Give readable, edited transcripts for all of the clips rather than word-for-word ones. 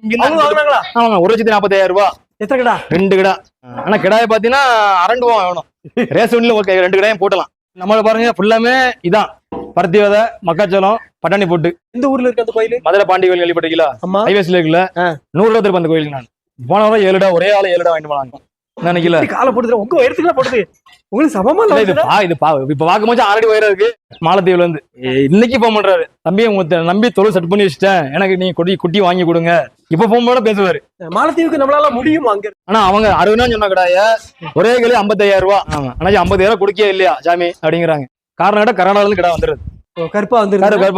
வாங்கினாங்களா? ஆமாங்க 1,40,000 ரூபாய். எத்தனை கிடா? 2 கிடா. ஆனா கிடாய பாத்தீங்கன்னா அரண்டுவோம் வேணும். ரேஸ் ஒன்ல ஓகே 2 கிடாயும் போட்டலாம். நம்மள பாருங்க ஃபுல்லாமே இதான் பருத்தி விதை, மக்காச்சோளம், பட்டாணி போட்டு. இந்த ஊர்ல இருக்க அந்த கோயில் மதுரை பாண்டி கோயில் கேள்விப்பட்டீங்களா? ஹைவேஸ்ல இருக்குல்ல, 100 ரூபா திருப்பி அந்த கோயிலுக்கு நான் போன வாரம் 7 டா ஒரே ஆளு 7 டா வாங்கிட்டு போனாங்க. நினைக்கல காலை போடுது உங்க உயரத்துக்குள்ள போடுது. உங்களுக்கு சமமா இல்ல இது இப்ப பாக்கும்போது ஆல்ரெடி உயரம் இருக்கு. மாலத்தீவுல இருந்து இன்னைக்கு போன் பண்றாரு, தம்பியை நம்பி தொழில் செட் பண்ணி வச்சுட்டேன், எனக்கு நீ குட்டி வாங்கி கொடுங்க. இப்ப போகும்போது பேசுவாரு. மாலத்தீவுக்கு நம்மளால முடியும் அங்க. ஆனா அவங்க 60 சொன்ன கடாய ஒரே கிலோ 50,000 ரூபாய். ஆமா ஆனா 50,000 கொடுக்கவே இல்லையா சாமி அப்படிங்கிறாங்க. காரணம் கேட்டா கர்நாடகால இருந்து கடை வந்துருது, கருப்பா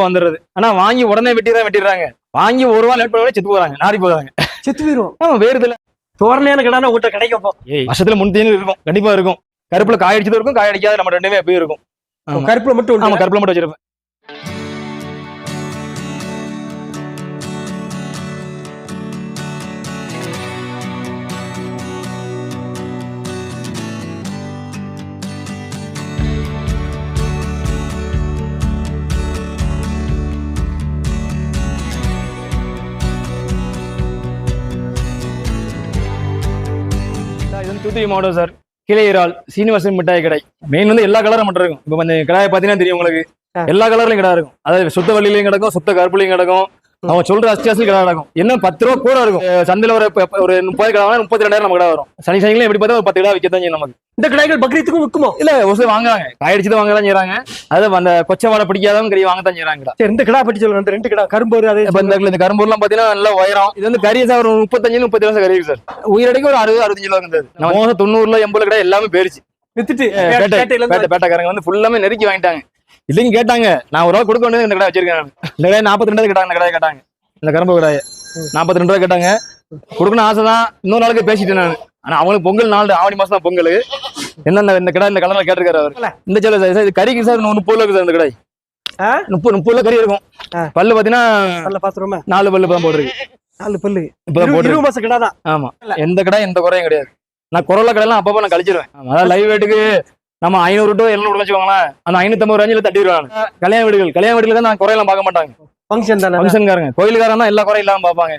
வந்துருது. ஆனா வாங்கி உடனே வெட்டிடுறாங்க. வாங்கி 1 ரூபா லேட் பண்ண செத்து போறாங்க, நாரி போறாங்க, செத்து போயிரும். ஆமா வேறுதுல தோரணையான கடான உங்கள்கிட்ட கிடைக்கும். வருஷத்துல 3 இருக்கும், கண்டிப்பா இருக்கும். கருப்புல காய் அடிச்சது இருக்கும், காய் அடிக்காத நம்ம ரெண்டுமே எப்பயும் இருக்கும். கருப்புல மட்டும். ஆமா கருப்புல மட்டும் வச்சிருப்பேன். தூத்துக்குடி மாவட்டம் சார், கிளையரால் சீனிவாசன் மிட்டாய் கடை. மெயின் வந்து எல்லா கலரும் மட்டும் இருக்கும். இப்ப இந்த கடாயை பாத்தீங்கன்னா தெரியும் உங்களுக்கு, எல்லா கலர்லயும் கடை இருக்கும். அதாவது சுத்த வள்ளிலையும் கிடக்கும், சுத்த கருப்புலையும் கிடக்கும். அவங்க சொல்ற அஸ்டியாசி கடை நடக்கும். என்ன 10 ரூபா கூட இருக்கும். சந்தையில ஒரு 30 கடை 32,000 நம்ம கடை வரும். சனி சனிகளும் எப்படி பார்த்தா ஒரு 10 கடை விற்கத்தான் செய்யும் நமக்கு. இந்த கடைகள் பக்ரீத்துக்கும் விற்குமோ? இல்ல ஒரு சில வாங்குறாங்க, காய் அடிச்சுதான் வாங்கதான் செய்யறாங்க. அது அந்த கொச்சை வாடை பிடிக்காதவங்க கறி வாங்கத்தான் செய்யறாங்க. இந்த கடை பற்றி சொல்லுங்க. அந்த 2 கடை கரும்பூர். அது இந்த கரும்பூர்லாம் பாத்தீங்கன்னா நல்லா உயரம். இது வந்து கறி சார் ஒரு 35-30 கறி இருக்கு சார். உயிரடைக்கு ஒரு 60-65 கிலோ இருந்தது. நம்ம 90-80 கடை எல்லாமே போயிருச்சு. வித்துட்டு பேட்டைக்காரங்க வந்து ஃபுல்லாமே நெருக்கி வாங்கிட்டாங்க. இல்லைங்க கேட்டாங்க, நான் 1 ரூபா கொடுக்க வேண்டியது இந்த கடை வச்சிருக்கேன். இந்த கடை 42 கேட்டாங்க. இந்த கடையை கேட்டாங்க, இந்த கரும்பு கடாயை 42 ரூபாய் கேட்டாங்க. கொடுக்கணும் ஆசைதான். இன்னொரு நாளுக்கு பேசிட்டேன் நான். ஆனா அவங்களுக்கு பொங்கல் நாள் ஆவணி மாசம் தான் பொங்கல். என்ன இந்த கடை இந்த கலர்ல கேட்டிருக்காரு அவர். இந்த சொல்ல சார் இது கறிக்கு சார் 30 ரூபா சார். இந்த கடை 30 ரூபா கறி இருக்கும். பல்லு பாத்தீங்கன்னா 4 பல்லு தான் போட்டுருக்கு. 4 பல்லு இப்பதான் போட்டு. ஆமா எந்த கடை எந்த குறையும் கிடையாது. நான் குரல கடையெல்லாம் அப்பப்போ நான் கழிச்சிருவேன். அதாவது லைவ் வெயிட்டுக்கு நம்ம 500 to 700 வச்சுக்கோங்களேன். அந்த 550 ரூபாய் தட்டிடுவாங்க. கல்யாண வீடுகள் தான் நான் குறையெல்லாம் பார்க்க மாட்டாங்க. ஃபங்க்ஷன்காரங்க கோயிலுக்காரங்க எல்லா குறையும் இல்லாம பார்ப்பாங்க.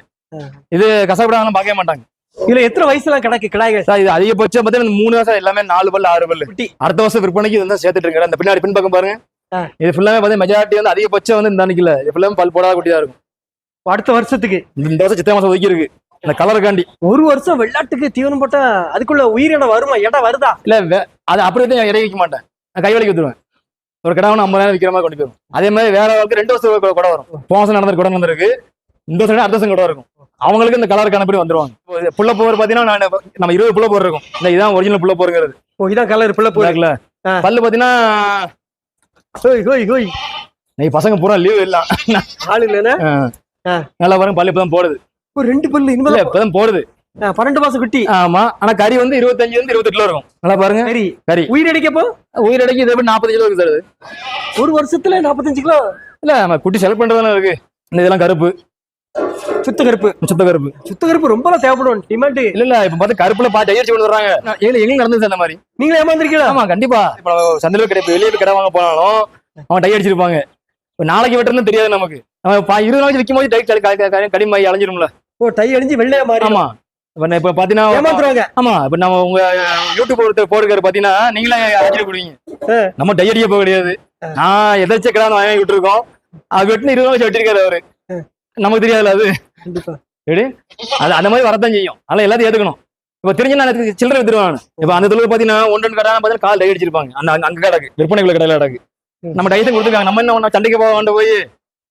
இது கசப்படாமலாம் பார்க்க மாட்டாங்க. இதுல எத்தனை வயசுலாம் கிடக்கு கிடாய்கள் சார்? இது அதிகபட்சம் பார்த்தீங்கன்னா 3 வருஷம் எல்லாமே 4 பல்லு 6 பல்லு. அடுத்த வருஷம் விற்பனைக்கு இது வந்து சேர்த்துட்டு இருக்கேன். அந்த பின்னாடி பின் பக்கம் பாருங்க, இது ஃபுல்லாமே பார்த்தீங்கன்னா மெஜாரிட்டி வந்து அதிகபட்சம் வந்து இந்த அன்னைக்கு இது ஃபுல்லாமே பல் போடாத குட்டியா இருக்கும். அடுத்த வருஷத்துக்கு இந்த வருஷம் சித்திரை மாசம் ஒதுக்கி இருக்கு. இந்த கலருக்காண்டி 1 வருஷம் வெள்ளாட்டுக்கு தீவனம் போட்டா அதுக்குள்ள உயிரினம் வருமா? இடம் வருதா? இல்ல அது அப்படியே இறக்கி வைக்க மாட்டேன், நான் கை வலிக்கு வித்துருவேன். ஒரு கடை 50,000 விற்கிற மாதிரி கொண்டு போயிடும். அதே மாதிரி வேற அளவுக்கு 2 வருஷம் கூட வரும். போன நடந்திருக்கு கூட நடந்திருக்கு. இந்த வருஷம் அடுத்த வருஷம் கூட இருக்கும். அவங்களுக்கு இந்த கலர் கணப்படி வந்துருவாங்க. புள்ள போர் பாத்தீங்கன்னா நம்ம 20 புள்ள போர் இருக்கும். இந்த இதான் ஒரிஜினல் புள்ள போருங்கிறது. இதான் கலர் புள்ள போர்ல. பல்லு பாத்தீங்கன்னா நீ பசங்க பூரா லீவ் இல்ல ஆள் இல்லைன்னா நல்லா பாருங்க. பல்லு இப்பதான் போடுது. 2 பல்லு இப்பதான் போடுது. 12 மாசம் குட்டி. ஆமா ஆனா கறி வந்து 25-28 கிலோ இருக்கும். நல்லா பாருங்க கறி. உயிரடைக்கப்போ உயிரடைக்கு இது 40 கிலோ இருக்கு சார். 1 வருஷத்துல 45 கிலோ. இல்ல நம்ம குட்டி செலக்ட் பண்றதுதானே இருக்கு. இந்த இதெல்லாம் கருப்பு, சுத்த கருப்பு ரொம்ப தேவைப்படும். டிமாண்ட் இல்ல இப்ப பார்த்து கருப்புல பாட்டு ஐயர்ச்சி கொண்டு வர்றாங்க. எங்களுக்கு நடந்தது அந்த மாதிரி. நீங்க ஏமாந்துருக்கீங்களா? ஆமா கண்டிப்பா. இப்ப சந்தையில கிடையாது, வெளியே கடை வாங்க போனாலும் அவங்க டை அடிச்சிருப்பாங்க. நாளைக்கு வெட்டுறது தெரியாது நமக்கு. நம்ம 20 நாளைக்கு விற்கும் போது டை கடிமாயி அலைஞ்சிரும்ல. டை அடிஞ்சு வெள்ளையா மாறி. ஆமா இப்ப பாத்தீங்கன்னா ஆமா இப்ப நம்ம உங்க யூடியூப் ஒருத்தர் போடுறாரு பாத்தீங்கன்னா நீங்களே அடிச்சு கொடுவீங்க. நம்ம டை அடிக்க போக கிடையாது. நான் எதாச்சும் கடை வாங்கி விட்டுருக்கோம். அது வெட்டுன்னு 20 நாளைக்கு வெட்டிருக்காரு அவரு. நமக்கு தெரியாதுல்ல அது. அது அந்த மாதிரி வரத்தான் செய்யும். அதெல்லாம் எல்லாத்தையும் ஏத்துக்கணும். இப்ப தெரிஞ்சு நான் சில்லறை வித்துருவாங்க. இப்ப அந்த தொழில் பாத்தீங்கன்னா 1-2 கடை பாத்தீங்கன்னா கால் டை அடிச்சிருப்பாங்க. அங்க கிடக்கு விற்பனைக்குள்ள கடையில கிடக்கு. நம்ம டைசன் கொடுத்துருக்காங்க. நம்ம என்ன சண்டைக்கு போக வேண்ட போய்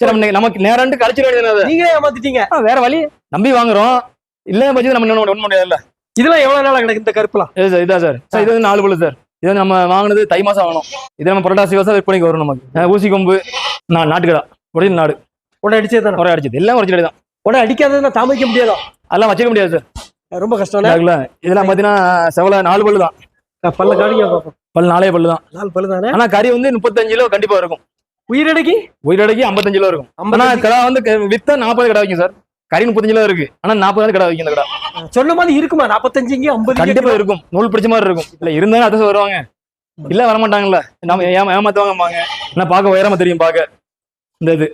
சரி நமக்கு நேரம் கழிச்சிட வேண்டியது. நீங்களே ஏமாத்திட்டீங்க. வேற வழி நம்பி வாங்குறோம். இல்ல பட்சம் நம்ம ஒண்ணு முடியாதுல்ல. இதெல்லாம் எவ்வளவு நாளா கிடக்கு இந்த கருப்புலாம்? இதான் சார். இது வந்து 4 பல்லு சார். இது நம்ம வாங்கினது தை மாசம் வாங்கணும். இது நம்ம புரட்டாசி மாசம் விற்பனைக்கு வரும் நமக்கு. ஊசி கொம்பு நாட்டுக்கடா ஒரிஜினல் நாடு. உடனே அடிச்சது உடனே அடிச்சது எல்லாம் ஒரிஜினல் தான். உடனே அடிக்காததுன்னா தாமிக்க முடியாதோ? அதெல்லாம் வச்சுக்க முடியாது சார், ரொம்ப கஷ்டம். இதெல்லாம் பாத்தீங்கன்னா செவல 4 பல்லு தான். பல்ல காடிங்க பாப்போம். பல் 4 பல்லு தான். 4 பல்லு தானே. ஆனா கறி வந்து 35 கிலோ கண்டிப்பா இருக்கும். உயிரடைக்கு 55 கிலோ இருக்கும். ஆனா கடை வந்து வித்தா 40 கடை வைக்கும் சார். கறி 35 கிலோ இருக்கு. ஆனா 40 கடை வைக்கும். இந்த கடை சொல்ல மாதிரி இருக்குமா? 45 50 கண்டிப்பா இருக்கும். நூல் பிடிச்ச மாதிரி இருக்கும். இல்ல இருந்தாலும் அதான் வருவாங்க. இல்ல வரமாட்டாங்கல்ல. நம்ம ஏமாத்துவாங்க. நான் பார்க்க உயரமா தெரியும். பார்க்க இந்த இது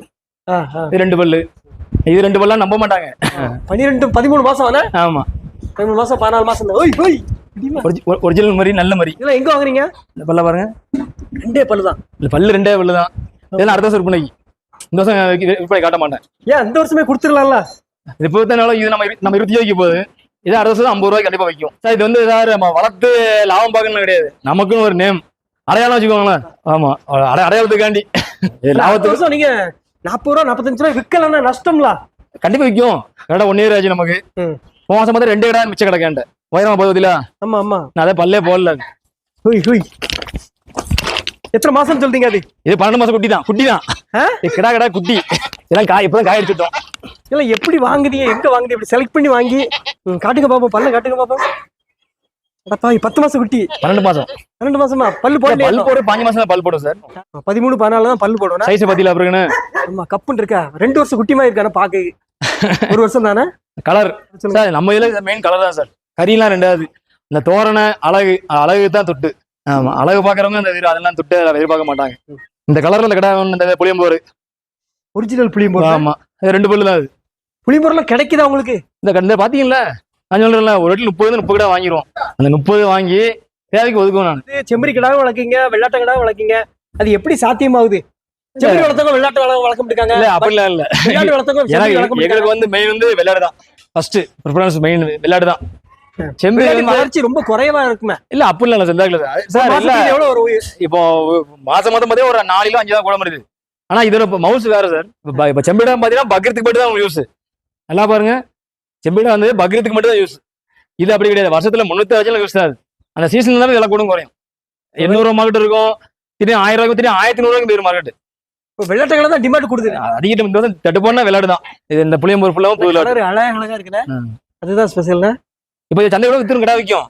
2 பல்லு இது 2 பல்லாம் நம்ப மாட்டாங்க. 12 13 மாசம் ஆனா ஆமா 13 மாசம் 14 மாசம் தான். ஓய் ஓய் இடிமா. ஒரிஜினல் மாதிரி நல்ல மாதிரி. இதெல்லாம் எங்க வாங்குறீங்க? இந்த பல்ல பாருங்க, 2 பல்லு தான். இந்த பல்லு 2 பல்லு தான். இதெல்லாம் அடுத்த வருஷம் விற்பனைக்கு, இந்த வருஷம் விற்பனை காட்ட மாட்டேன். ஏன் இந்த வருஷமே கொடுத்துடலாம்ல? இது பொறுத்தனால இது நம்ம 20 ரூபாய்க்கு போகுது, இது அடுத்த வருஷம் 50 ரூபாய்க்கு கண்டிப்பா வைக்கும் சார். இது வந்து சார் நம்ம வளர்த்து லாபம் பார்க்கணும் கிடையாது, நமக்குன்னு ஒரு நேம் அடையாளம் வச்சுக்கோங்களேன். ஆமா அடையாளத்துக்காண்டி லாபத்துக்கு நீங்க 40 ரூபா 45 ரூபாய் விற்கலன்னா நஷ்டம்ல. கண்டிப்பா விற்கும். கடை 1 இயர் ஆச்சு நமக்கு. போன மாசம் பார்த்து 2 கடை மிச்ச கிடக்கேன் உயரமா போகுதுல. ஆமா ஆமா நான் அதை பல்லே போடல. ஹுய் ஹுய். எத்தனை மாசம் சொல்றீங்க அது? இது 12 மாசம் குட்டி தான். கிடா கிடா குட்டி இதெல்லாம் இப்பதான் காய் அடிச்சுட்டோம். இதெல்லாம் எப்படி வாங்குறீங்க, எங்க வாங்குறீங்க? இப்படி செலக்ட் பண்ணி வாங்கி காட்டுங்க பாப்போம், பல்ல காட்டுங்க பாப்போம். அடப்பா 10 மாசம் குட்டி. 12 மாசம். 12 மாசமா பல்லு போடல? பல் போடு 5 மாசம் தான் பல் போடும் சார். 13 14 தான் பல்லு போடும். சைஸ் பத்தில அப்புறம் ஆமா கப்புன்னு இருக்கா. 2 வருஷம் குட்டி மாதிரி இருக்கானே பாக்க. 1 வருஷம் தானே. கலர் சார் நம்ம இதுல மெயின் கலர் தான் சார். கறியெல்லாம் ரெண்டாவது. இந்த தோரண அழகு தான் தொட்டு. ஆமா அழகு பாக்குறவங்க அந்த அதெல்லாம் தொட்டு எதிர்பார்க்க மாட்டாங்க. இந்த கலர்ல இந்த கடை இந்த புளியம்போர் ஒரிஜினல் புளியம்போர். ஆமா 2 பல்லு தான் அது. புளியம்போர்லாம் கிடைக்குதா உங்களுக்கு? இந்த பாத்தீங்களா நான் சொல்றேன்ல, ஒரு இடத்துல 30 கடை வாங்கிடுவோம். அந்த 30 வாங்கி தேவைக்கு ஒதுக்குவோம். நான் செம்மறி கிடாவும் வளர்க்கீங்க, வெள்ளாட்ட கிடாவும் வளர்க்கீங்க. அது எப்படி சாத்தியமாகுது? செம்மறி வளர்த்தவங்க வெள்ளாட்டு வளர்க்க இருக்காங்க. இல்ல அப்படிலாம் இல்ல. எங்களுக்கு வந்து மெயின் வந்து வெள்ளாடு தான் ஃபர்ஸ்ட் ப்ரிஃபரன்ஸ். மெயின் வெள்ளாடு தான். செம்மறி வளர்ச்சி ரொம்ப குறைவா இருக்குமே. இல்ல அப்படிலாம் இல்ல சார். எவ்வளவு வரும் இப்போ? மாசம் பார்த்தே ஒரு 4 கிலோ 5 தான் கூட முடியுது. ஆனா இதுல மவுஸ் வேற சார். இப்ப செம்பிடம் பாத்தீங்கன்னா பக்ரீத்துக்கு மட்டும் தான் யூஸ். நல்லா பாருங்க, செம்பிடம் வந்து பக்ரீத்துக்கு மட்டும் தான் யூஸ். இது அப்படி கிடையாது, வருஷத்துல 360 யூஸ் தான். அந்த சீசன்ல தான் விலை கூட குறையும். 800 மார்க்கெட் இருக்கும், திடீர்னு 1000 ரூபாய்க்கு, திடீர்னு 1500 ரூபாய்க்கு போயிடும் மார்க்கெட். வெள்ளாட்டுகளை தான் டிமாண்ட் கொடுக்குது. அதிக தட்டுப்பாடுனா வெள்ளாடு தான். இது இந்த புளியம்போர் ஃபுல்லாவும் புது அழகா இருக்குல்ல, அதுதான் ஸ்பெஷல். இப்போ சந்தையோட வித்துரும் கடை விற்கும்.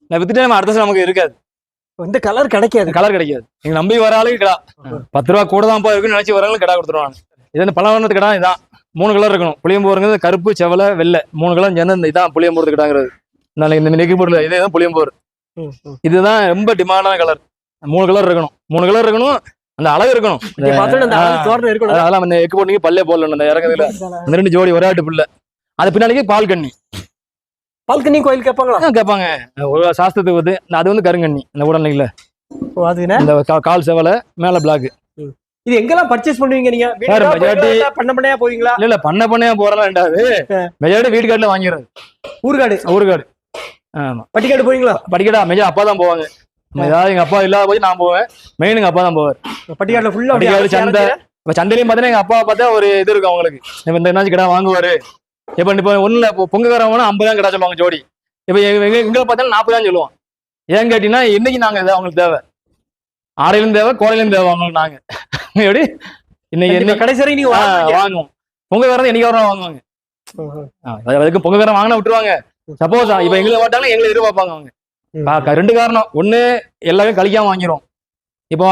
நான் வித்துட்டு நம்ம அடுத்த நமக்கு இருக்காது. இந்த கலர் கிடைக்காது. நீங்க நம்பி வர ஆளுக்கு கடா 10 ரூபா கூட தான் இருக்குன்னு நினைச்சு வரவங்களுக்கு கடை கொடுத்துருவாங்க. இது வந்து பழவண்ணத்து கடை. இதான் 3 கலர் இருக்கணும். புளியம்போருங்கிறது கருப்பு, செவலை, வெள்ளை 3 கலர் சேர்ந்து இதான் புளியம்போர் கடாங்கிறது. இந்த நெக்கி பொருள் இதுதான் புளியம்போர். இதுதான் ரொம்ப டிமாண்டான கலர். 3 கலர் இருக்கணும். 3 கலர் இருக்கணும். அந்த அழகு இருக்கணும். அதெல்லாம் அந்த எக்கு போட்டு பல்லே போடணும். அந்த இறங்குதுல அந்த 2 ஜோடி ஒரே ஆட்டு பிள்ளை. அது பின்னாடிக்கு பால் கண்ணி கோயில் கேட்பாங்க. ஒரு சாஸ்திரத்துக்கு வந்து அது வந்து கருங்கண்ணி. இந்த உடல்நிலையில இந்த கால் செவலை மேல பிளாக். இது எங்கெல்லாம் பர்ச்சேஸ் பண்ணுவீங்க நீங்க? பண்ணையா போவீங்களா? இல்ல பண்ணையா போறதா ரெண்டாவது. மெஜாரிட்டி வீடு காட்டுல வாங்கிடுறது. ஊருகாடு. ஆமா பட்டிக்காடு போவீங்களா? பட்டிக்காடா மெஜா அப்பா தான் போவாங்க. ஏதாவது எங்க அப்பா இல்லாத போய் நான் போவேன். மெயின் எங்க அப்பா தான் போவார். பட்டிக்காடுல ஃபுல்லா சந்தை. இப்ப சந்தையிலையும் பாத்தீங்கன்னா எங்க அப்பா பார்த்தா ஒரு இது இருக்கும் அவங்களுக்கு. இப்ப இந்த என்னாச்சு கடை வாங்குவாரு. இப்ப ஒண்ணுல பொங்கக்காரவங்க 50 தான் கடை சொல்லுவாங்க ஜோடி. இப்ப எங்களை பார்த்தாலும் 40 தான் சொல்லுவோம். ஏன் கேட்டீங்கன்னா இன்னைக்கு நாங்க அவங்களுக்கு தேவை, ஆடையிலும் தேவை, கோடையிலும் தேவை அவங்களுக்கு. நாங்க எப்படி இன்னைக்கு கடைசி நீங்க வாங்குவோம். பொங்கக்காரன் என்னைக்கு வாங்குவாங்க. அதுக்கு பொங்கக்காரன் வாங்கினா விட்டுருவாங்க. சப்போஸ் இப்ப எங்களை மாட்டாங்கன்னா எங்களை எதிர்பார்ப்பாங்க அவங்க. 2 காரணம். ஒண்ணு எல்லாமே கழிக்காம வாங்கிரும். இப்போ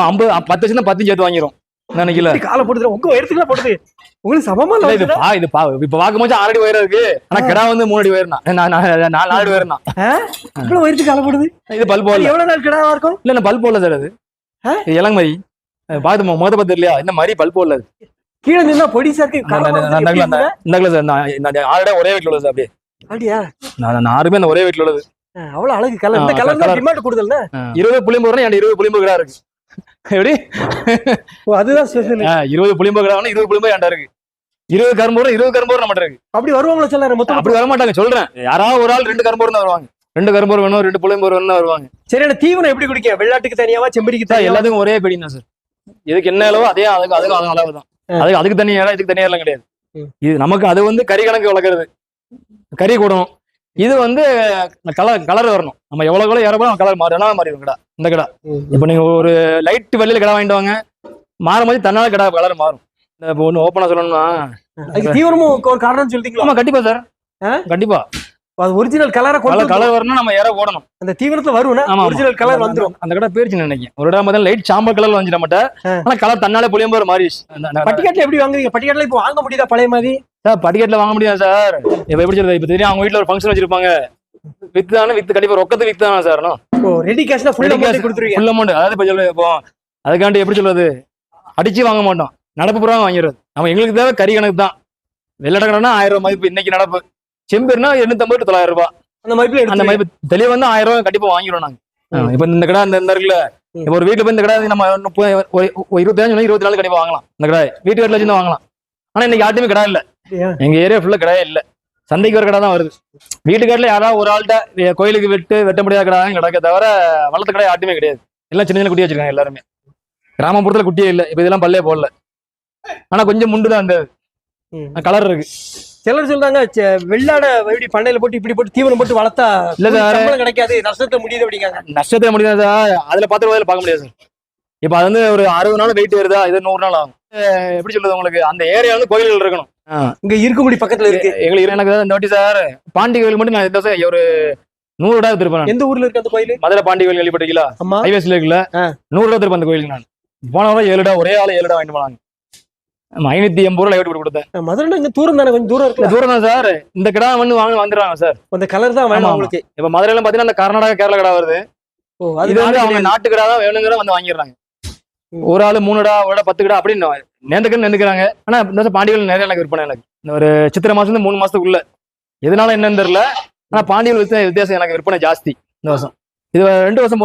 10 வச்சு 10 சேர்த்து வாங்கிரும். நினைக்கல காலை போடுது உங்க உயரத்துக்குலாம் போடுது. உங்களுக்கு சமமா இல்ல இது இப்ப பாக்கும்போது 6 அடி உயரம் இருக்கு. ஆனா கடா வந்து 3 அடி உயரம். 4 அடி உயரம். இவ்வளவு உயரத்துக்கு காலை போடுது. இது பல் போடல. எவ்வளவு நாள் கிடாவா இருக்கும்? இல்ல பல் போடல சார். அது இளங்க மாதிரி பாத்து முகத்தை பார்த்து இல்லையா? இந்த மாதிரி பல் போடல. அது கீழே நின்னா பொடிசா இருக்கு. ஆல்ரெடி ஒரே வீட்டுல உள்ளது. அப்படியே அப்படியா? நான் 6 அந்த ஒரே வீட்டுல உள்ளது. அவ்வளவு அழகு கலர். இந்த கலர் தான் டிமாண்ட் கொடுதல்ல. 20 புளியம்போர் 20 புளியம்போர் கடை இருக்கு. எப்படி? அதுதான் ஸ்பெஷல். 20 புளியம்போர் கடை 20 புளியம்போர் ஏன்டா இருக்கு. 20 கரும்போர் நம்ம இருக்கு. அப்படி வருவாங்களா சொல்ல? மொத்தம் அப்படி வர மாட்டாங்க சொல்றேன். யாராவது ஒரு ஆள் 2 கரும்போர் தான் வருவாங்க. 2 கரும்போர் வேணும், 2 புளியம்போர் வேணும் வருவாங்க. சரியான தீவனம் எப்படி குடிக்க? வெள்ளாட்டுக்கு தனியாவா, செம்பரிக்கு தனியா? எல்லாத்துக்கும் ஒரே பெடி தான் சார். இதுக்கு என்ன அளவோ அதே அதுக்கு அளவு தான். அதுக்கு தனியா இதுக்கு தனியா எல்லாம் கிடையாது. இது நமக்கு அது வந்து கறி கணக்கு வளர்க்கறது. கறி கூடும். இது வந்து கலர் வரணும். நம்ம எவ்வளவு ஏறப்போ கலர் மாறிடும் கடை. இந்த கடை இப்ப நீங்க ஒரு லைட் வெள்ளையில கடை வாங்கிட்டு வாங்க, மாறும் போது தன்னால கடை கலர் மாறும். இப்ப ஒண்ணு ஓப்பனா சொல்லணும்னா தீவிரமும் ஒரு காரணம் சொல்லிட்டீங்களா? ஆமா கண்டிப்பா சார். கண்டிப்பா ஒரிஜினல் கலர் வரணும். நம்ம ஏற ஓடணும். அந்த தீவிரத்துல வரும். ஒரிஜினல் கலர் வந்துடும். அந்த கடை போயிருச்சு நினைக்கிறேன். ஒரு இடம் பார்த்தா லைட் சாம்பல் கலர்ல வந்து நம்மட்ட. ஆனா கலர் தன்னாலே புளியம்போர் மாறிடுச்சு. பட்டிக்காட்டுல எப்படி வாங்குறீங்க? பட்டிக்காட்டுல இப்போ வாங்க முடியுதா பழைய மாதிரி? சார் பட்டிக்காட்டுல வாங்க முடியாது சார். இப்ப எப்படி சொல்றது? இப்ப தெரியும் அவங்க வீட்டுல ஒரு ஃபங்க்ஷன் வச்சிருப்பாங்க. வித்து கண்டிப்பா ரொக்கத்துக்கு வித்து தானே சார். ரெடி கேஷ்ல ஃபுல் அமௌண்ட் கொடுத்துருவீங்க. Full amount. அதாவது இப்ப சொல்றது இப்போ அதுக்காண்டி எப்படி சொல்றது, அடிச்சு வாங்க மாட்டோம். நடப்பு புறம் வாங்கிடுறது. நம்ம எங்களுக்கு தேவை கறி கணக்கு தான். வெள்ளடக்கடனா 1000 ரூபாய் மதிப்பு இன்னைக்கு நடப்பு. செம்பேர்னா 850 900 ரூபாய் அந்த மதிப்புல அந்த மதிப்பு தெளிவு வந்து 1000 ரூபாய் கண்டிப்பா வாங்கிடுவோம் நாங்க. இப்ப இந்த கடை இந்த இருக்குல்ல, இப்ப ஒரு வீட்டுல போய் இந்த கடை நம்ம 25 24 கண்டிப்பா வாங்கலாம். இந்த கடை வீட்டு வீட்டுல வச்சு வாங்கலாம். ஆனா இன்னைக்கு யார்ட்டுமே கடை இல்ல, எங்க ஏரியா ஃபுல்லா கடையே இல்ல. சந்தைக்கு ஒரு கடை தான் வருது. வீட்டு கடையில யாராவது ஒரு ஆள்கிட்ட கோயிலுக்கு வெட்ட முடியாத கடை தான் கிடக்க தவிர வளர்த்த கடை யார்ட்டுமே கிடையாது. எல்லாம் சின்ன சின்ன குட்டி வச்சிருக்காங்க எல்லாருமே. கிராமப்புறத்துல குட்டியே இல்ல. இப்ப இதெல்லாம் பல்லே போடல. ஆனா கொஞ்சம் முண்டுதான் அந்த கலர் இருக்கு. சிலர் சொல்றாங்க வெள்ளாட இப்படி பண்ணையில போட்டு இப்படி போட்டு தீவனம் போட்டு வளர்த்தா இல்ல சார் கிடைக்காது, நஷ்டத்தை முடியுது அப்படிங்காங்க. நஷ்டத்தை முடியாது சார். அதுல 10 ரூபாயில பார்க்க முடியாது சார். இப்ப அது வந்து ஒரு 60 நாள் வெயிட் வருதா, இது 100 நாள் ஆகும். எப்படி சொல்றது உங்களுக்கு, அந்த ஏரியா வந்து கோயில்கள் இருக்கணும். இங்க இருக்கும்படி பக்கத்துல இருக்கு எங்களுக்கு. எனக்கு இந்த வாட்டி சார் பாண்டி கோயில் மட்டும் நான் இந்த ஒரு 100 ரூபாய் திருப்பேன். எந்த ஊர்ல இருக்கு அந்த கோயில்? மதுரை பாண்டி கோயில் கேள்விப்பட்டீங்களா? ஹைவேஸ்ல இருக்குல்ல, 100 ரூபாய் திருப்பேன் அந்த கோயிலுக்கு. நான் போன வாரம் 7 ரூபாய் ஒரே ஆளு 7 ரூபாய் வாங்கிட்டு போனாங்க. 580 ரூபாய் லைட் கொடுத்தேன். மதுரை இங்க தூரம் தானே, கொஞ்சம் தூரம் இருக்கு. தூரம் தான் சார். இந்த கடை வந்து வந்துடுறாங்க சார். அந்த கலர் தான் வேணும் உங்களுக்கு. இப்ப மதுரையில பாத்தீங்கன்னா அந்த கர்நாடகா கேரளா கடை வருது. இது வந்து அவங்க நாட்டு கடை தான் வேணுங்கிற வந்து வாங்கிடுறாங்க. ஒரு ஆளு 3 கடை, ஒரு 10 கடை அப்படின்னு நேர்ந்துக்கிறாங்க. ஆனா இந்த பாண்டிகள் நிறைய எனக்கு விற்பனை. எனக்கு இந்த ஒரு சித்திரை மாசம் 3 மாசத்துக்குள்ள எதனால என்னன்னு தெரியல. ஆனா பாண்டிகள் வித்தியாசம் எனக்கு விற்பனை ஜாஸ்தி இந்த வருஷம். இது 2 வருஷம்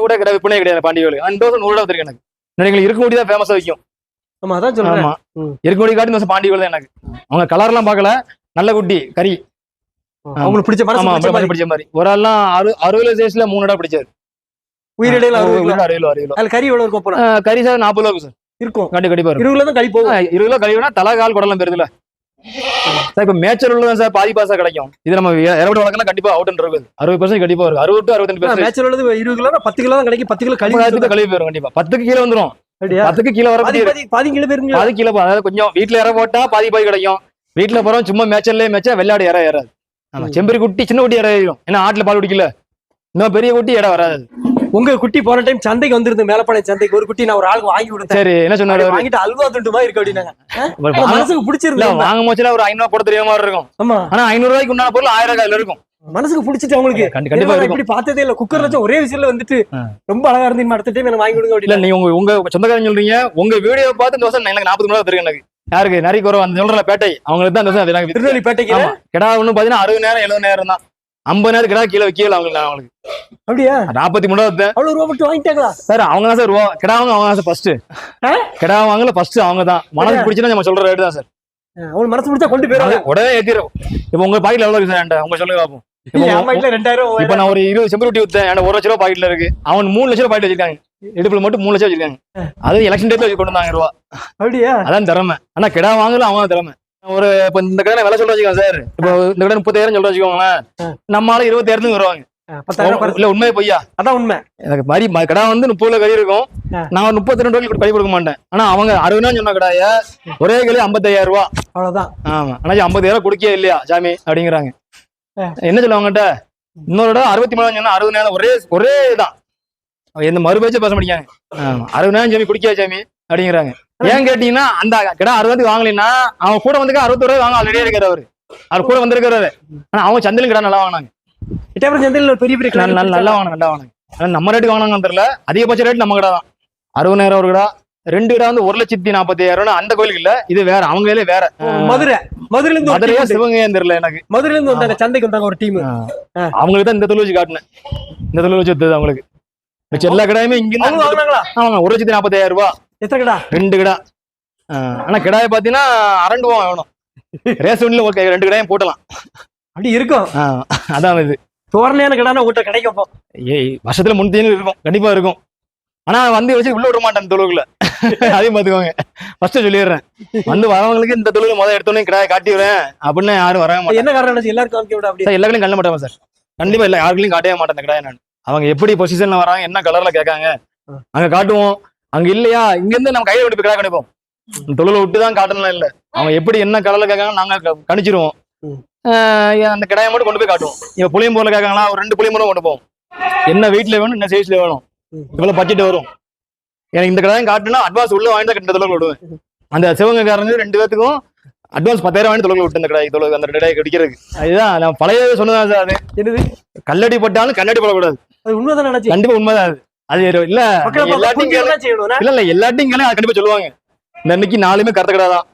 கூட கடை விற்பனை கிடையாது பாண்டிகள். 2 வருஷம் 100 ரூபாய் இருக்கு எனக்கு. எங்களுக்கு இருக்கக்கூடிய தான் ஃபேமஸா வைக்கும். ஆமா அதான் சொல்றேன். இருக்கக்கூடிய காட்டி இந்த வருஷம் பாண்டிகள் தான் எனக்கு. அவங்க கலர் எல்லாம் பார்க்கல, நல்ல குட்டி கறி அவங்களுக்கு பிடிச்ச பிடிச்ச மாதிரி. ஒரு ஆள்லாம் 60 சைஸ்ல 3 இடம் பிடிச்சாரு. உயிரிடையில 60 கிலோ. கறி எவ்வளவு இருக்கும்? கறி சார் 40 ரூபா சார் இருக்கும். கண்டிப்பா 20 கிலோ தான் கறி போகும். 20 கிலோ கறி வேணா தலை கால் குடலாம் பெருதுல சார். இப்ப மேச்சர் உள்ளதான் சார் பாதி பாசா கிடைக்கும். இது நம்ம இறவிட வளர்க்கலாம் கண்டிப்பா அவுட் இருக்குது. 60% கண்டிப்பா இருக்கு. 60 to 65%. மேச்சர் உள்ளது 20 கிலோ 10 கிலோ தான் கிடைக்கும். 10 கிலோ கழிவு போயிடும் கண்டிப்பா. 10க்கு கீழே வந்துடும். 10க்கு கீழே வர பாதி கிலோ போயிருங்க. பாதி கிலோ. அதாவது கொஞ்சம் வீட்டுல இற போட்டா பாதி கிடைக்கும். வீட்டுல போறோம் சும்மா மேச்சர்லயே மேட்சா வெள்ளாடு இற ஏறாது. ஆமா செம்பரி குட்டி சின்ன குட்டி இற ஏறும். ஏன்னா ஆட்டுல பால் குடிக்கல. இன்னும் பெரிய குட்டி இடம் வராது. உங்க குட்டி போன டைம் சந்தைக்கு வந்திருந்து, மேலப்பாளைய சந்தைக்கு ஒரு குட்டி நான் ஒரு ஆளுக்கு வாங்கி கொடுத்தேன். சரி என்ன சொன்னாரு? வாங்கிட்டு அல்வா துண்டு மாதிரி இருக்கு அப்படின்னாங்க. மனசுக்கு பிடிச்சிருந்தா வாங்க போச்சுல ஒரு 500 போட தெரியாம இருக்கும். ஆமா ஆனா 500 ரூபாய்க்கு உண்டான பொருள் 1000 ரூபாய்ல இருக்கும். மனசுக்கு பிடிச்சிட்டு அவங்களுக்கு கண்டிப்பா இப்படி பார்த்ததே இல்ல. குக்கர்ல வச்சு ஒரே விசில்ல வந்துட்டு ரொம்ப அழகா இருந்தீங்க. அடுத்த டைம் எனக்கு வாங்கி கொடுங்க அப்படின்னு. நீங்க உங்க சொந்தக்காரங்க சொல்றீங்க. உங்க வீடியோ பார்த்து இந்த வருஷம் எனக்கு 40 ரூபாய் தருங்க. எனக்கு யாருக்கு நிறைய குறவு அந்த சொல்ற பேட்டை அவங்களுக்கு தான் இந்த வருஷம் திருநெல்வேலி பேட்டைக்கு கிடா ஒண்ணு பாத்தீங்கன்னா 60 நேரம் 70 நேரம் தான். 50 நேரம் கிடா கீழே வைக்கல அவங்களுக்கு. அப்படியா? 43 அவ்வளவு ரூபா மட்டும் வாங்கிட்டாங்களா சார்? அவங்க தான் சார் கிடாவங்க அவங்க தான் சார் ஃபர்ஸ்ட். கிடா வாங்கல ஃபர்ஸ்ட் அவங்க தான். மனசு பிடிச்சுன்னா நம்ம சொல்ற ரேட் தான் சார். அவங்க மனசு பிடிச்சா கொண்டு போயிடுவாங்க. உடனே ஏத்திரும். இப்ப உங்க பாக்கெட்ல எவ்வளவு இருக்கு சார்? உங்க சொல்லுங்க பாப்போம். இப்ப நான் ஒரு 20 செம்பருட்டி வித்தேன். 1 லட்ச ரூபாய் பாக்கெட்ல இருக்கு. அவன் 3 லட்சம் ரூபாய் பாக்கெட் வச்சிருக்காங்க. இடுப்புல மட்டும் 3 லட்சம் வச்சிருக்காங்க. அது எலெக்ஷன் டேட்ல கொண்டு வந்தாங்க ரூபா. அப்படியா? அதான் திறமை. ஆனா கிடா வாங்கல அவங்க திறமை. ஒரு இப்ப இந்த கடை விலை சொல்ல வச்சுக்கோங்க சார். இப்போ இந்த கடை 30,000 சொல்ல வச்சுக்கோங்களேன். நம்மளால 20,000 வருவாங்க. இல்ல உண்மையே பொய்யா? அதான் உண்மை. எனக்கு மாதிரி கடை வந்து 30 கிலோ கறி இருக்கும். நான் 32 ரூபாய்க்கு கறி கொடுக்க மாட்டேன். ஆனா அவங்க 60 சொன்ன கடாய ஒரே கிலோ 55,000 ரூபாய். அவ்வளவுதான். ஆமா ஆனா 50,000 கொடுக்கவே இல்லையா சாமி அப்படிங்கிறாங்க. என்ன சொல்லுவாங்கட்ட இன்னொரு 63 சொன்னா 60,000 ஒரே தான். எந்த மறுபேச்சு பேச மாட்டேங்க. 60,000 சாமி குடிக்கா சாமி அப்படிங்கிறாங்க. ஏன் கேட்டீங்கன்னா அந்த கிடா 60 வாங்கலைன்னா அவன் கூட வந்து 61 ரூபாய் வாங்க ஆல்ரெடியே இருக்காரு. அவர் கூட வந்திருக்காரு. ஆனா அவங்க சந்தையிலும் கிடா நல்லா வாங்கினாங்க. சந்தையில் பெரிய பெரிய நல்லா வாங்கினாங்க. ஆனா நம்ம ரேட்டுக்கு வாங்கினாங்கன்னு தெரியல. அதிகபட்ச ரேட் நம்ம கடை தான். 60,000 ஒரு கடா. 2 கடா வந்து 1,40,000 அந்த கோயிலுக்கு இல்ல. இது வேற அவங்க வேற. மதுரையா சிவகங்கையா தெரியல எனக்கு. மதுரையில இருந்து வந்தாங்க சந்தைக்கு வந்தாங்க ஒரு டீம். அவங்களுக்கு தான் இந்த தொழில் வச்சு காட்டினேன். இந்த தொழில் வச்சு வித்தது அவங்களுக்கு. எல்லா கடாயுமே இங்க வாங்கினாங்களா? ஆமாங்க 1,40,000 ரூபாய். எத்தனை கடா? 2 கடா. ஆனா கிடாய பாத்தீங்கன்னா அரண்டுவோம் வேணும். ரேஷன்ல 2 கடாயும் போட்டலாம். அப்படி இருக்கும். அதான் இது தோரணையான கடான உங்கள்கிட்ட கிடைக்கும். வருஷத்துல 3 இருக்கும் கண்டிப்பா இருக்கும். ஆனா வந்து வச்சு உள்ள விட மாட்டேன் தொழுகுல. அதையும் பாத்துக்கோங்க. ஃபர்ஸ்ட் சொல்லிடுறேன். வந்து வரவங்களுக்கு இந்த தொழுகு முதல் எடுத்தோடனே கிடாய காட்டிடுறேன் அப்படின்னு யாரும் வரவே மாட்டாங்க. என்ன காரணம்? எல்லாருக்கும் எல்லாருக்கும் கல்ல மாட்டேன் சார். கண்டிப்பா இல்ல யாருக்கையும் காட்டவே மாட்டேன் இந்த கிடாய. நான் அவங்க எப்படி பொசிஷன்ல வராங்க என்ன கலர்ல கேட்காங்க அங்க காட்டுவோம். அங்க இல்லையா இங்க இருந்து நம்ம கையில விட்டு கிடா கணிப்போம். தொழில விட்டுதான் காட்டணும் இல்ல. அவங்க எப்படி என்ன கலர்ல கேட்காங்க நாங்க கணிச்சிருவோம். அந்த கிடாயை மட்டும் கொண்டு போய் காட்டுவோம். இப்ப புளியம்பூர்ல கேட்காங்களா ஒரு 2 புளியம்பூரும் கொண்டு போவோம். என்ன வெயிட்ல வேணும் என்ன சைஸ்ல வேணும் இவ்வளவு பட்ஜெட் வரும். எனக்கு இந்த கிடாயும் காட்டுனா அட்வான்ஸ் உள்ள வாங்கிட்டு கட்ட தொழில் விடுவேன். அந்த சிவகங்காரங்க 2 பேத்துக்கும் அட்வான்ஸ் 10,000 வாங்கி தொழில் விட்டு இந்த கிடாய் தொழில் அந்த கிடாயை கடிக்கிறதுக்கு. அதுதான் நான் பழைய சொன்னதான் சார். அது என்னது கல்லடி பட்டாலும் கண்ணாடி போடக்கூடாது. அது உண்மைதான் நினைச்சு. கண்டிப்பா உண்மைதான். அது இல்ல எல்லாத்தையும் இல்ல எல்லாத்தையும் கண்டிப்பா சொல்லுவாங்க. இந்த அன்னைக்கு 4மே கருத்த கிடாதான்.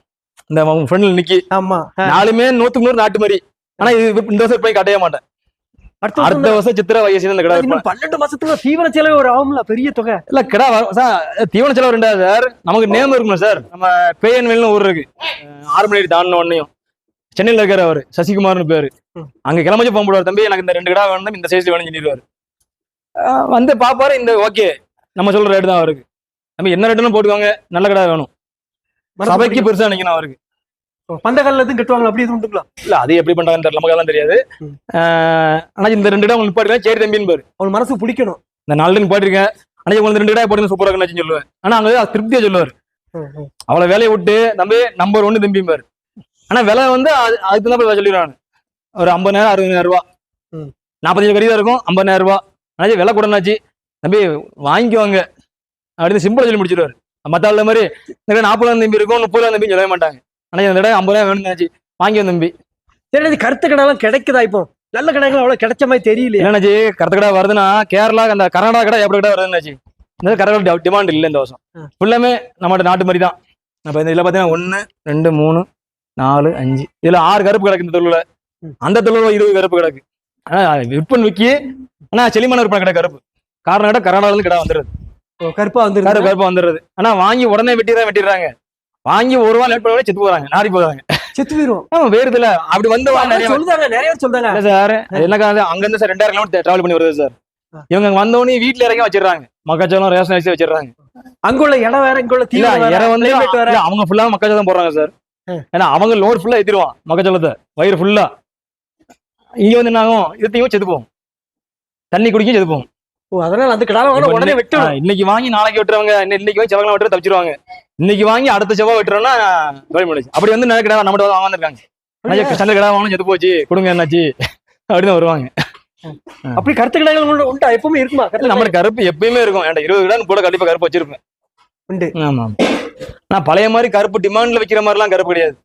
இந்த ஃப்ரெண்ட்ல நிக்கி ஆமா. நாலுமே 100க்கு 100 நாட்டு மாதிரி. ஆனா இது இந்த வருஷம் போய் கட்டவே மாட்டேன். அடுத்த வருஷம் சித்திரை வைகாசி இந்த கிடா. 12 மாசத்துக்கு தீவன செலவு ஒரு ஆகும்ல, பெரிய தொகை இல்ல. கிடா தீவன செலவு ரெண்டாவது சார். நமக்கு நேம் இருக்குமா சார்? நம்ம பேயன்வேல்னு ஊர் இருக்கு, 6 மணி தாண்டின உடனேயும். சென்னையில இருக்காரு அவரு, சசிகுமார்னு பேரு. அங்க கிளம்பி போக முடியாது, தம்பி எனக்கு இந்த 2 கிடா வேணும், இந்த சைஸ்ல வேணும்னு சொல்லிடுவாரு. வந்து பாப்பாரு, இந்த ஓகே நம்ம சொல்ற ரேட்டு தான் அவருக்கு. நம்ம என்ன ரேட்டுன்னு போட்டுக்கோங்க, நல்ல கிடா வேணும். சபைக்கு பெருசா நிக்கணும் அவருக்கு. பந்தகால எதுவும் கட்டுவாங்க, அப்படி எதுவும் உண்டுங்களா? இல்ல அது எப்படி பண்றாங்கன்னு தெரியல, நமக்கு அதெல்லாம் தெரியாது. ஆனா இந்த 2 கிடா உங்களுக்கு நிப்பாட்டிருக்கேன், சரி தம்பின்னு பாரு. அவன் மனசு பிடிக்கணும். இந்த 4 நிப்பாட்டிருக்கேன், ஆனா உங்களுக்கு 2 கிடா போட்டு சூப்பரா இருக்குன்னு சொல்லுவேன். ஆனா அங்க திருப்தியா சொல்லுவாரு. அவ்வளவு வேலையை விட்டு தம்பி நம்பர் 1 தம்பி பாரு. ஆனா விலை வந்து அதுக்கு தான் போய் சொல்லிடுவாங்க. ஒரு 50,000 60,000 ரூபா, 45 கறி தான் இருக்கும், 50,000 ரூபா. ஆனா விலை கூடனாச்சு தம்பி வாங்கிக்குவாங்க அப்படின்னு சிம்பிளா சொல்லி முடிச்சிருவாரு. மத்த ஆள் மாதிரி இந்த 40,000 தம்பி இருக்கும், 30,000 தம்பி சொல்லவே மாட்டாங்க. ஆனா இந்த தடவை 50,000 வேணும்னாச்சு வாங்கி தம்பி. சரி, கருத்து கடைலாம் கிடைக்குதா? இப்போ நல்ல கடைகள் அவ்வளவு கிடைச்ச மாதிரி தெரியல. என்னச்சு கருத்து கடை வருதுன்னா கேரளா அந்த கர்நாடகா கடை எப்படி கடை வருதுன்னாச்சு. இந்த கடையோட டிமாண்ட் இல்லை இந்த வருஷம். ஃபுல்லாமே நம்ம நாட்டு மாதிரி தான். அப்ப இதுல பாத்தீங்கன்னா 1 2 3 4 5 இதுல 6 கருப்பு கிடக்கு இந்த தொழில. அந்த தொழில 20 கருப்பு கிடக்கு. ஆனா விற்பனை விக்கி. ஆனா செலிமான விற்பனை கடை கருப்பு காரணம் கர்நாடகால இருந்து கடை வந்துருது. கருப்பா வந்துருது, கருப்பா வந்துருது. ஆனா வாங்கி உடனே வெட்டிடுறாங்க. வாங்கி ஒரு வாரம் லேட் பண்ண செத்து போறாங்க, நாரி போறாங்க, செத்து போயிரும். ஆமா வேறுதுல அப்படி வந்து நிறைய பேர் சொல்றாங்க சார். என்னக்கா அங்க இருந்து சார் 2000 கிலோமீட்டர் டிராவல் பண்ணி வருது சார். இவங்க வந்தவொடனே வீட்டுல இறங்கி வச்சிடறாங்க, மக்காச்சோளம் ரேஷன் அரிசி வச்சிடறாங்க. அங்க உள்ள இடம் வேற, இங்க உள்ள இடம் வந்து அவங்க ஃபுல்லா மக்காச்சோளம் போடுறாங்க சார். ஏன்னா அவங்க லோட் ஃபுல்லா ஏத்திடுவான் மக்காச்சோளத்தை, வயிறு ஃபுல்லா. இங்க வந்து என்ன ஆகும், இதுத்தையும் செத்து போகும், தண்ணி குடிக்கும் செத்து போகும். அதனால அந்த கிடாவை உடனே வெட்டணும். இன்னைக்கு வாங்கி நாளைக்கு வெட்டுறவங்க, இன்னைக்கு வாங்கி செவ்வாய் வெட்டுற தப்பிச்சிருவாங்க. இன்னைக்கு வாங்கி அடுத்த செவ்வாய் வெட்டுறோம்னா முடிச்சு. அப்படி வந்து நிறைய கிடா நம்ம வாங்கிருக்காங்க. சந்தை கிடா வாங்கணும் செத்து போச்சு கொடுங்க என்னாச்சு அப்படின்னு வருவாங்க. அப்படி கருத்து கிடாய்கள் உண்டா? எப்பவுமே இருக்குமா? நம்ம கருப்பு எப்பயுமே இருக்கும். 20 கிடா கூட கண்டிப்பா கருப்பு வச்சிருப்பேன். உண்டு. ஆமா. நான் பழைய மாதிரி கருப்பு டிமாண்ட்ல வைக்கிற மாதிரிலாம் கருப்பு கிடையாது.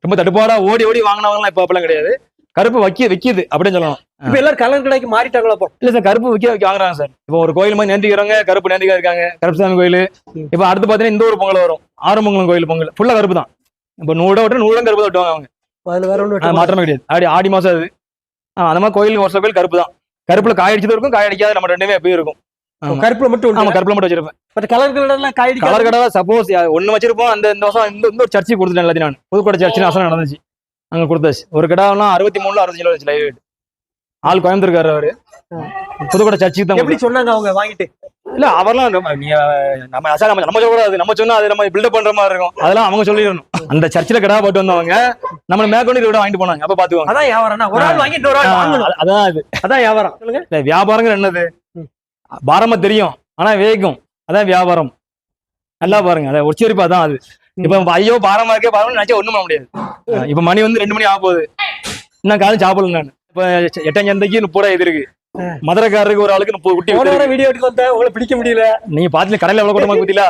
ரொம்ப தட்டுப்பாடா ஓடி ஓடி வாங்கினவங்கலாம் இப்ப அப்பெல்லாம் கிடையாது. கருப்பு விக்கிது அப்படின்னு சொல்லணும். இப்ப எல்லாரும் கலர் கடைக்கு மாறிட்டாங்களா? இல்ல சார், கருப்பு விக்க வாங்குறாங்க சார். இப்போ ஒரு கோயில் மாதிரி நேர்த்திக்கிறவங்க கருப்பு நேர்த்திக்கா இருக்காங்க, கருப்புசாமி கோயில். இப்ப அடுத்து பாத்தீங்கன்னா இந்த ஒரு பொங்கல் வரும், ஆறுமங்கலம் கோயில் பொங்கல் ஃபுல்லா கருப்பு தான். இப்ப 100 கருப்பு தான் வெட்டுவாங்க அவங்க. அதுல வேற மாற்றமே கிடையாது. அப்படி ஆடி மாசம் அது. அந்த மாதிரி கோயில் வருஷ கோயில் கருப்பு தான். கருப்புல காய் அடிச்சது இருக்கும், காய் அடிக்காத நம்ம ரெண்டுமே எப்பயும் இருக்கும். கருப்புல மட்டும். ஆமா, கருப்புல மட்டும் வச்சிருப்பேன். கலர் கடை சப்போஸ் ஒண்ணு வச்சிருப்போம். இந்த வருஷம் இந்த ஒரு சர்ச்சை கொடுத்துட்டேன் எல்லாத்தையும். நான் புதுக்கோட்டை சர்ச்சை அசனம் நடந்துச்சு, அங்க கொடுத்தாச்சு. ஒரு கடாவெல்லாம் 63 65 கிலோ வச்சு லைவ். ஆள் கோயம்புத்தூர்காரு அவரு, புதுக்கோட்டை சர்ச்சுக்கு தான். எப்படி சொன்னாங்க அவங்க வாங்கிட்டு? இல்ல அவர்லாம் நம்ம சொல்லக்கூடாது, நம்ம சொன்னா அது நம்ம பில்டப் பண்ற மாதிரி இருக்கும். அதெல்லாம் அவங்க சொல்லிடணும். அந்த சர்ச்சில் கடா போட்டு வந்தவங்க நம்ம மேற்கொண்டு விட வாங்கிட்டு போனாங்க. அப்ப பாத்துவாங்க. அதான் வியாபாரம். ஒரு ஆள் வாங்கி இன்னொரு ஆள் வாங்கணும். அதான் வியாபாரம். சொல்லுங்க. வியாபாரங்கிற என்னது? பாரமா தெரியும் ஆனா வேகும், அதான் வியாபாரம். நல்லா பாருங்க, அதை உச்சரிப்பா தான் அது. இப்ப ஐயோ பாரமா இருக்கே பாரமா நினைச்சா ஒண்ணும் பண்ண முடியாது. இப்ப மணி வந்து 2 மணி ஆக போகுது, இன்னும் காலம் சாப்பிடல. நான் இப்ப 8 சந்தைக்கு 30 இது இருக்கு. மதுரைக்காரருக்கு ஒரு ஆளுக்கு 30 குட்டி வீடியோ எடுத்து வந்தா உங்களை பிடிக்க முடியல. நீங்க பாத்துல கடையில எவ்வளவு கூட்டமா குத்தில.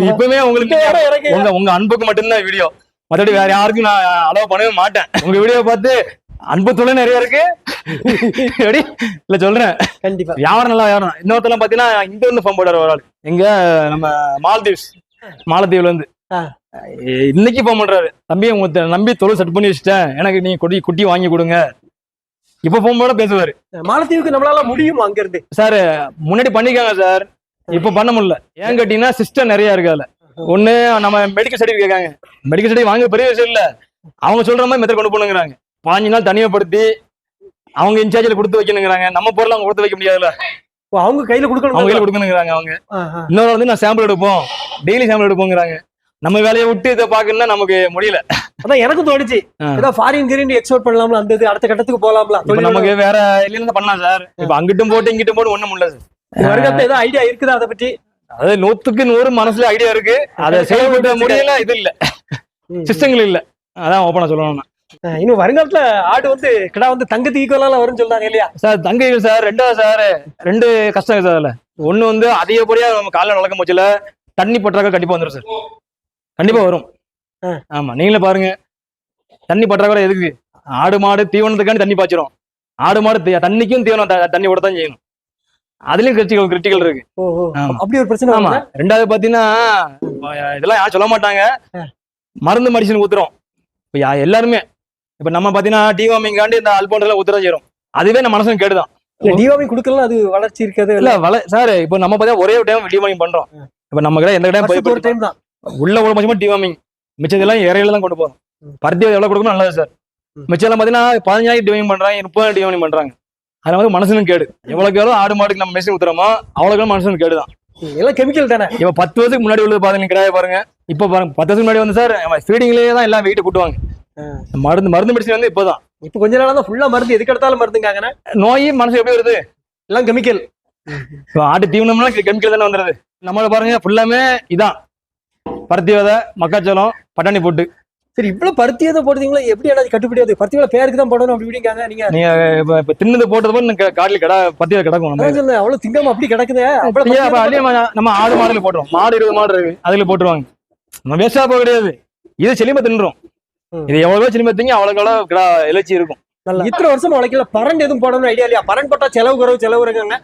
இப்பவுமே உங்களுக்கு உங்க அன்புக்கு மட்டும்தான் வீடியோ, மற்றபடி வேற யாருக்கும் நான் அலோவ் பண்ணவே மாட்டேன். உங்க வீடியோ பார்த்து அன்பு தொழில் நிறைய இருக்கு இல்ல சொல்றேன். கண்டிப்பா வியாபாரம் நல்லா வியாபாரம். இன்னொருத்தெல்லாம் பாத்தீங்கன்னா இங்க வந்து ஃபார்ம் போடுற ஒரு ஆள், எங்க நம்ம மாலத்தீவுல இருந்து இன்னைக்கு ஃபார்ம் பண்றாரு. தம்பி உங்க நம்பி தொழில் செட் பண்ணி வச்சுட்டேன், எனக்கு நீ குட்டி வாங்கி கொடுங்க. இப்ப போகும்போது பேசுவாரு. மாலத்தீவுக்கு நம்மளால முடியும் அங்க இருந்து சார். முன்னாடி பண்ணிக்காங்க சார், இப்ப பண்ண முடியல. ஏன் கேட்டீங்கன்னா சிஸ்டம் நிறைய இருக்கு. அதுல ஒண்ணு நம்ம மெடிக்கல் சர்டிபிகேட் கேட்காங்க. மெடிக்கல் சர்டிபிகேட் வாங்க பெரிய விஷயம் இல்ல, அவங்க சொல்ற மாதிரி மெத்தட் கொண்டு போனுங்கிறாங்க. 5 நாள் தனிமைப்படுத்தி அவங்க இன்சார்ஜில் கொடுத்து வைக்கணுங்கிறாங்க. நம்ம பொருள் அவங்க கொடுத்து வைக்க முடியாதுல்ல, அவங்க கையில கொடுக்கணும், அவங்க கையில கொடுக்கணுங்கிறாங்க. அவங்க இன்னொரு வந்து நான் சாம்பிள் எடுப்போம், டெய்லி சாம்பிள் எடுப்போங்கிறாங்க. நம்ம வேலையை விட்டு இதை பாக்கணும்னா நமக்கு முடியல. அதான் எனக்கும் தோணுச்சு, ஏதாவது ஃபாரின் கிரீன் எக்ஸ்போர்ட் பண்ணலாம்ல, அந்த இது அடுத்த கட்டத்துக்கு போலாம்ல. நமக்கு வேற இல்லைன்னு பண்ணலாம் சார். இப்ப அங்கிட்டும் போட்டு இங்கிட்டும் போட்டு ஒண்ணும் இல்ல சார். வருகத்துல ஏதாவது ஐடியா இருக்குதா அதை பற்றி? அதாவது 100க்கு 100 மனசுல ஐடியா இருக்கு, அதை செயல்படுத்த முடியல. இது இல்ல, சிஸ்டங்கள் இல்ல. அதான் ஓப்பனா சொல்லணும்னா. இன்னும் வருங்காலத்துல ஆடு வந்து கிடா வந்து தங்கத்து ஈக்குவலா வரும்னு சொல்றாங்க இல்லையா சார்? தங்க சார் ரெண்டாவது சார் 2 கஷ்டம் சார். அதுல ஒண்ணு வந்து அதிகப்படியா நம்ம காலைல வளர்க்க போச்சுல, தண்ணி பற்றாக்குறை கண்டிப்பா வந்துடும் சார். கண்டிப்பா வரும். ஆமா, நீங்களே பாருங்க, தண்ணி பற்றாக்குறை எதுக்கு? ஆடு மாடு தீவனத்துக்காண்டி தண்ணி பாய்ச்சிரும். ஆடு மாடு தண்ணிக்கும் தீவனம் தண்ணி விடத்தான் செய்யணும். அதுலயும் கிரிட்டிக்கல் இருக்கு. அப்படி ஒரு பிரச்சனை. ஆமா. ரெண்டாவது பாத்தீங்கன்னா இதெல்லாம் யாரும் சொல்ல மாட்டாங்க, மருந்து மெடிசன் ஊத்துறோம். இப்ப எல்லாருமே இப்ப நம்ம பாத்தீங்கன்னா டிவார்மிங்காண்டி இந்த அல்போண்டெல்லாம் ஊத்துறோம் செய்யறோம். அதுவே நம்ம மனசுக்கு கேடுதான். டிவார்மிங் கொடுக்கலாம், அது வளர்ச்சி இருக்காது இல்ல சார். இப்போ நம்ம பார்த்தா ஒரே ஒரு டைம் டிவார்மிங் பண்றோம். இப்ப நம்ம கிட்ட எந்த டைம் ஒரு டைம் தான் உள்ள ஒரு பட்சமா டிவார்மிங், மிச்சதெல்லாம் இறையில தான் கொண்டு போறோம். பருத்தி எவ்வளவு கொடுக்கணும் நல்லது சார். மிச்சம் எல்லாம் பாத்தீங்கன்னா 15,000 டிவார்மிங் பண்றாங்க, 30,000 டிவார்மிங் பண்றாங்க. அதனால வந்து மனசுக்கு கேடு. எவ்வளவுக்கு எவ்வளவு ஆடு மாடுக்கு நம்ம மெஷின் ஊத்துறோமோ அவ்வளவு மனசுக்கு கேடுதான். எல்லாம் கெமிக்கல் தானே. இப்ப 10 வருஷத்துக்கு முன்னாடி உள்ளது பாருங்க, கிடாய பாருங்க. இப்ப பாருங்க 10 வருஷத்துக்கு முன்னாடி வந்து சார் ஃபீடிங்லயே தான் எல்லாம் வெயிட் கூட்டுவாங்க. மருந்து மெடிசன் வந்து இப்பதான். இப்ப கொஞ்ச நாளா தான் ஃபுல்லா மருந்து, எதுக்கு எடுத்தாலும் மருந்துங்க. நோய் மனசு எப்படி வருது? எல்லாம் கெமிக்கல். ஆட்டு தீவனம்னா கெமிக்கல் தானே வந்துருது. நம்மள பாருங்க ஃபுல்லாமே இதான், பருத்தி விதை, மக்காச்சோளம், பட்டாணி போட்டு. சரி, இவ்வளவு பருத்தி விதை போடுறீங்களா? எப்படி கட்டுப்படி ஆகுது? பருத்தி விதை பேருக்கு தான் போடணும் அப்படி இப்படிங்க. நீங்க இப்ப தின்னது போட்டது போது காட்டில பருத்தி விதை கிடக்கும். அவ்வளவு திங்காம அப்படி கிடக்குது. நம்ம ஆடு மாடுல போடுறோம். மாடு 20 மாடு இருக்கு, அதுல போட்டுருவாங்க. நம்ம வேஸ்டா போக கிடையாது. இது செலிம தின்றோம். இது எவ்வளவு செலிம திங்க அவ்வளவு இலச்சி இருக்கும். இத்தனை வருஷம் உழைக்கல, பரண்ட் எதுவும் போடணும் ஐடியா இல்லையா? பரண்ட் போட்டா செலவு குறவு, செலவு இருக்காங்க.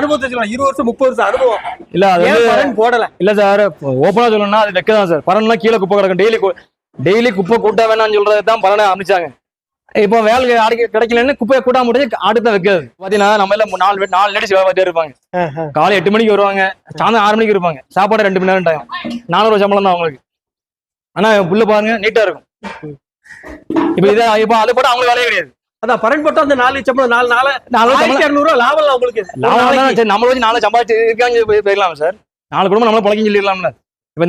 அனுபவத்தை சொல்லலாம். 20 வருஷம் 30 வருஷம் அனுபவம் இல்ல, அது பரண்ட் போடல. இல்ல சார், ஓப்பனா சொல்லணும்னா அது வெக்கதான் சார். பரண்ட்லாம் கீழே குப்பை கிடக்கும். டெய்லி குப்பை கூட்ட வேணாம்னு சொல்றதுதான் பரனை அமைச்சாங்க. இப்போ வேலை ஆடு கிடைக்கலன்னு குப்பையை கூட்டாம முடிஞ்சு ஆடுதான் வைக்காது. பாத்தீங்கன்னா நம்ம எல்லாம் 4 லேடிஸ் வேலை பார்த்துட்டே இருப்பாங்க. காலை 8 மணிக்கு வருவாங்க, சாயந்தரம் 6 மணிக்கு இருப்பாங்க. சாப்பாடு 2 மணி நேரம் டைம். 400 சம்பளம் தான் அவங்களுக்கு. ஆனா புள்ள பாருங்க நீட்டா இருக்கும். இப்ப அதை போட்டா அவங்களுக்கு வேலையே கிடையாது. அதான் பரண்ட் போட்டா அந்த 4 சம்பளம் 4,200 ரூபாய் லாபம் இல்லை உங்களுக்கு. நம்மள வச்சு 4 சம்பாதிச்சு இருக்காங்க போயிடலாம் சார். 4 குடும்பம் நம்மள பழக்கம் சொல்லிடலாம்ல. இப்ப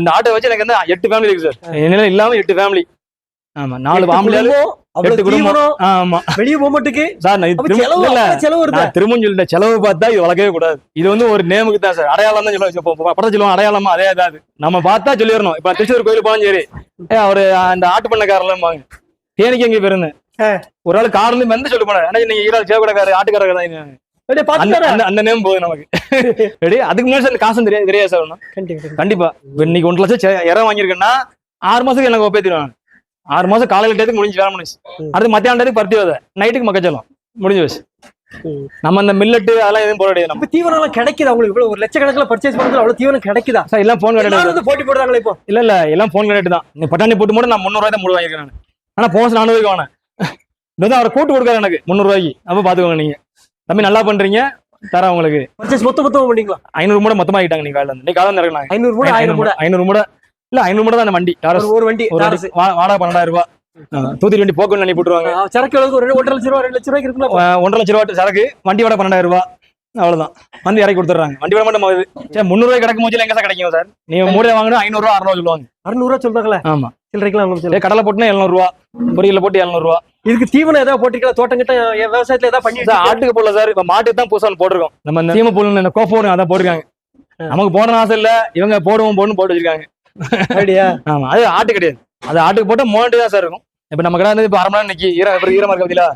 இந்த ஆட்டை வச்சு எனக்கு வந்து 8 ஃபேமிலி இருக்கு சார். என்ன இல்லாம 8 ஃபேமிலி. ஆமா, 4 ஆம்பளையாளு, 8 குடும்பம். ஆமா, வெளியே போக மாட்டேங்குது சார். திரும்ப சொல்லிட்டேன், செலவு பார்த்தா இது வளர்க்கவே கூடாது. இது வந்து ஒரு நேமுக்கு தான் சார், அடையாளம் தான் சொல்லுவோம். அடையாளமா அதே தான். நம்ம பார்த்தா சொல்லிடணும். இப்ப திருச்சூர் கோயில் போனாலும் சரி, அவரு அந்த ஆட்டு பண்ணக்காரெல்லாம் வாங்க தேனிக்கு எங்க பேருன்னு ஒரு ஆள் கார்ல இருந்து வந்து சொல்லி போனாரு. நீங்க ஈரோடு சேவக்கடைக்காரு ஆட்டுக்காரர் தான் அந்த நேம் போகுது நமக்கு. அதுக்கு முன்னாடி காசும் தெரியாது சார். கண்டிப்பா இன்னைக்கு 1 லட்சம் இறம் வாங்கியிருக்கேன்னா 6 மாசத்துக்கு எனக்கு ஒப்பேத்திடுவாங்க. 6 மாசம் காலையில டேத்துக்கு முடிஞ்சு வேலை முடிஞ்சு. அடுத்து மத்தியான டேத்துக்கு பருத்தி விதை, நைட்டுக்கு மக்காச்சோளம் முடிஞ்சு வச்சு. நம்ம இந்த மில்லட்டு அதெல்லாம் எதுவும் போட கிடையாது. நம்ம தீவனம் கிடைக்குது அவங்களுக்கு. இவ்வளவு 1 லட்சக்கணக்கில் பர்ச்சேஸ் பண்றது அவ்வளவு தீவனம் கிடைக்குதா சார்? எல்லாம் போன் கிடையாது, போட்டி போடுறாங்களே இப்போ. இல்ல எல்லாம் போன் கிடையாது தான். நீ பட்டாணி போட்டு மட்டும் நான் 300 ரூபாய் தான் மூடு வாங்கிருக்கேன். ஆனா போன்ஸ் 400 ரூபாய்க்கு வாங்கினேன். இதான் அவர் கூட்டு கொடுக்காரு எனக்கு 300 ரூபாய்க்கு. அப்ப பாத்துக்கோங்க, நீங்க தம்பி நல்லா பண்றீங்க, தர உங்களுக்கு பர்ச்சேஸ் மொத்தம் பண்ணீங்களா? 500 மூட மொத்தமா ஆகிட்டாங்க. நீங்க காலையில நீ காலம் இறங்கினாங்க 500 மூட 1000 மூட 500 மூட இல்ல 500 மூட தான் அந்த வண்டி. ஒரு வண்டி வாடகை 12,000 ரூபாய். தூத்துக்குடி வண்டி போக்குன்னு அனுப்பி போட்டுருவாங்க. சரக்கு எவ்வளவு? 1.5 லட்சம் ரூபாய் 2 லட்சம் ரூபாய்க்கு இருக்குல்ல. 1.5 லட்சம் ரூபாய் சரக்கு, வண்டி வாடகை 12,000 ரூபாய். அவ்வளவுதான், வந்து இறக்கி கொடுத்துறாங்க. வண்டி வாடகை மட்டும் போகுது. சரி, 300 ரூபாய் கிடக்கும் போது எங்க சார் கிடைக்கும் சார்? நீங்க மூடை வாங்கினா 500 ரூபாய் 600 சொல்லுவாங்க. 600 ரூபாய் சொல்றாங்களே. ஆமா, சில்லறைக்கலாம். கடலை போட்டுனா 700 ரூபாய், பொரியல போட்டு 700 ரூபாய். இதுக்கு தீவனம் ஏதாவது போட்டிருக்கா? தோட்டம் கிட்ட விவசாயத்துல ஏதாவது பண்ணி ஆட்டுக்கு போடல சார். இப்ப மாட்டுக்கு தான் புதுசா போட்டிருக்கோம். நம்ம இந்த தீம புல் இந்த கோஃபோன் அதான் போட்டிருக்காங்க. நமக்கு போடணும் ஆசை இல்ல, இவங்க போடுவோம் போட்டு வச்சிருக்காங்க. அப்படியா? ஆமா, அது ஆட்டு கிடையாது. அது ஆட்டுக்கு போட்டா மோண்டு தான் சார் இருக்கும். இப்ப நம்ம கடை வந்து இப்ப 1/2 மணி நேரம் நிக்கி ஈரமா இருக்க பத்தியா